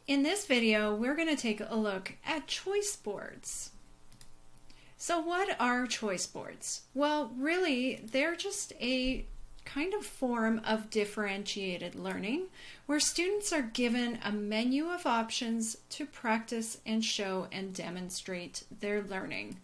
In this video, we're going to take a look at choice boards. So what are choice boards? Well, really, they're just a kind of form of differentiated learning where students are given a menu of options to practice and show and demonstrate their learning.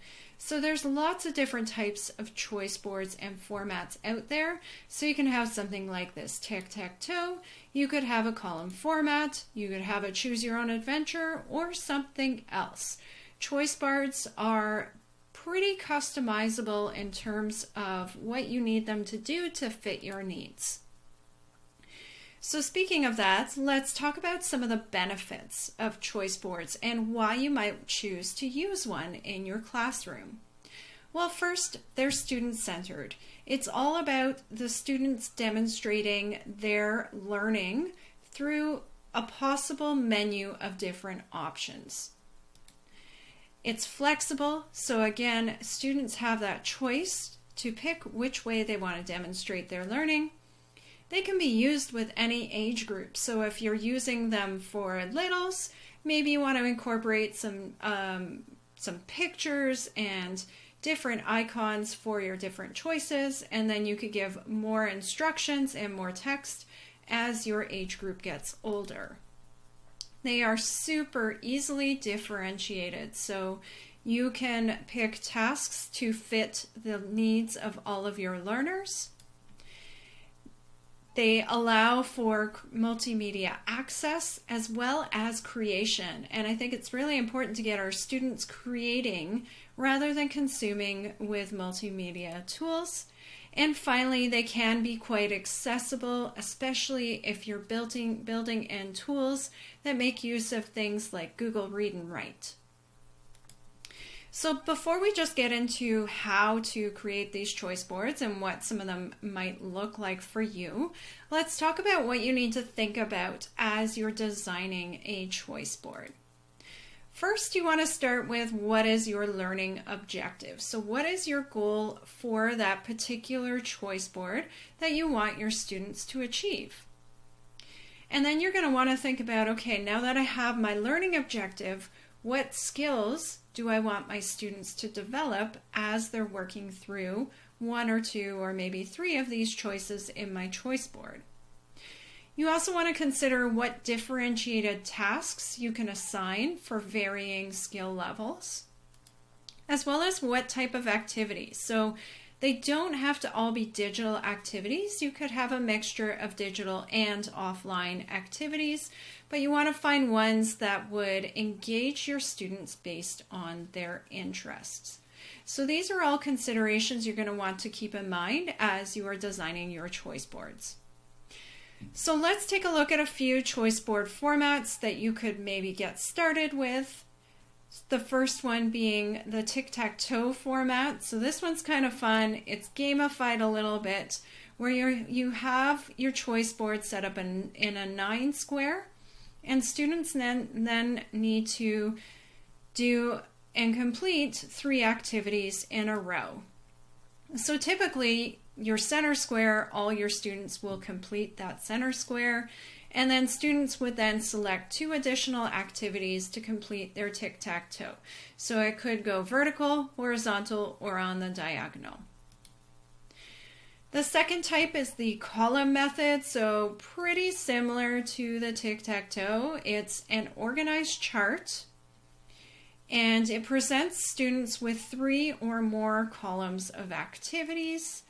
So there's lots of different types of choice boards and formats out there. So you can have something like this Tic-Tac-Toe, you could have a column format, you could have a choose your own adventure, or something else. Choice boards are pretty customizable in terms of what you need them to do to fit your needs. So speaking of that, let's talk about some of the benefits of choice boards and why you might choose to use one in your classroom. Well, first, they're student-centered. It's all about the students demonstrating their learning through a possible menu of different options. It's flexible, so again, students have that choice to pick which way they want to demonstrate their learning. They can be used with any age group. So if you're using them for littles, maybe you want to incorporate some pictures and different icons for your different choices, and then you could give more instructions and more text as your age group gets older. They are super easily differentiated, so you can pick tasks to fit the needs of all of your learners. They allow for multimedia access as well as creation, and I think it's really important to get our students creating rather than consuming with multimedia tools. And finally, they can be quite accessible, especially if you're building in tools that make use of things like Google Read and Write. So before we just get into how to create these choice boards and what some of them might look like for you, let's talk about what you need to think about as you're designing a choice board. First, you want to start with what is your learning objective. So what is your goal for that particular choice board that you want your students to achieve? And then you're going to want to think about, okay, now that I have my learning objective, what skills do I want my students to develop as they're working through one or two or maybe three of these choices in my choice board? You also want to consider what differentiated tasks you can assign for varying skill levels, as well as what type of activities. So they don't have to all be digital activities. You could have a mixture of digital and offline activities, but you want to find ones that would engage your students based on their interests. So these are all considerations you're going to want to keep in mind as you are designing your choice boards. So let's take a look at a few choice board formats that you could maybe get started with. The first one being the Tic-Tac-Toe format. So this one's kind of fun. It's gamified a little bit, where you have your choice board set up in a 9 square, and students then need to do and complete 3 activities in a row. So typically, your center square, all your students will complete that center square, and then students would then select 2 additional activities to complete their tic-tac-toe. So it could go vertical, horizontal, or on the diagonal. The second type is the column method, so pretty similar to the tic-tac-toe. It's an organized chart, and it presents students with 3 or more columns of activities,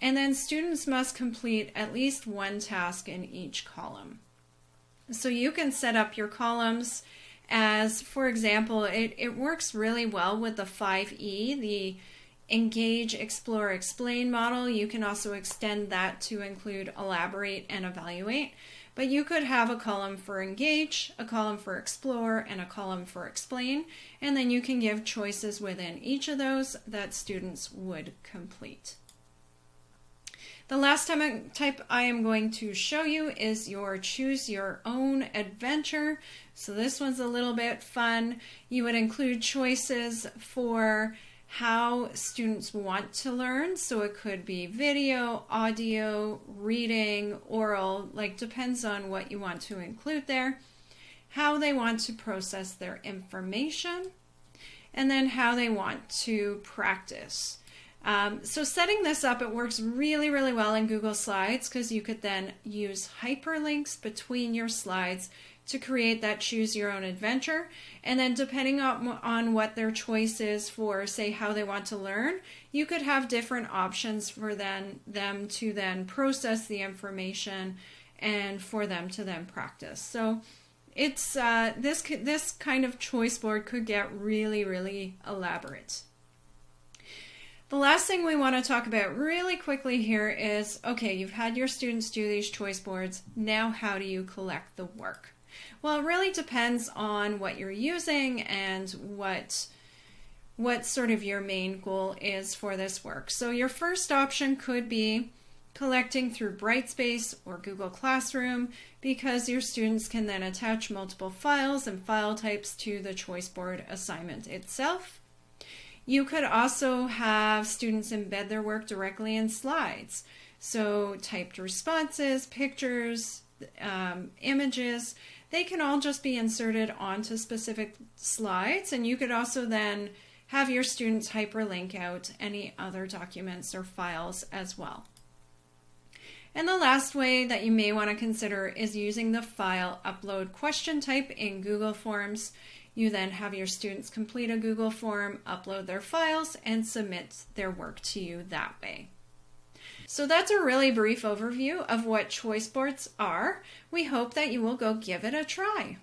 and then students must complete at least 1 task in each column. So you can set up your columns as, for example, it works really well with the 5E, the Engage, Explore, Explain model. You can also extend that to include Elaborate and Evaluate. But you could have a column for Engage, a column for Explore, and a column for Explain, and then you can give choices within each of those that students would complete. The last type I am going to show you is your Choose Your Own Adventure. So this one's a little bit fun. You would include choices for how students want to learn. So it could be video, audio, reading, oral, like depends on what you want to include there. how they want to process their information, and then how they want to practice. So setting this up, it works really, really well in Google Slides because you could then use hyperlinks between your slides to create that choose your own adventure. And then depending on what their choice is for, say, how they want to learn, you could have different options for them to then process the information and for them to then practice. So it's this kind of choice board could get really, really elaborate. The last thing we want to talk about really quickly here is, okay, you've had your students do these choice boards. Now how do you collect the work? Well, it really depends on what you're using and what sort of your main goal is for this work. So your first option could be collecting through Brightspace or Google Classroom, because your students can then attach multiple files and file types to the choice board assignment itself. You could also have students embed their work directly in slides. So typed responses, pictures, images, they can all just be inserted onto specific slides, and you could also then have your students hyperlink out any other documents or files as well. And the last way that you may want to consider is using the file upload question type in Google Forms. You then have your students complete a Google form, upload their files, and submit their work to you that way. So that's a really brief overview of what choice boards are. We hope that you will go give it a try.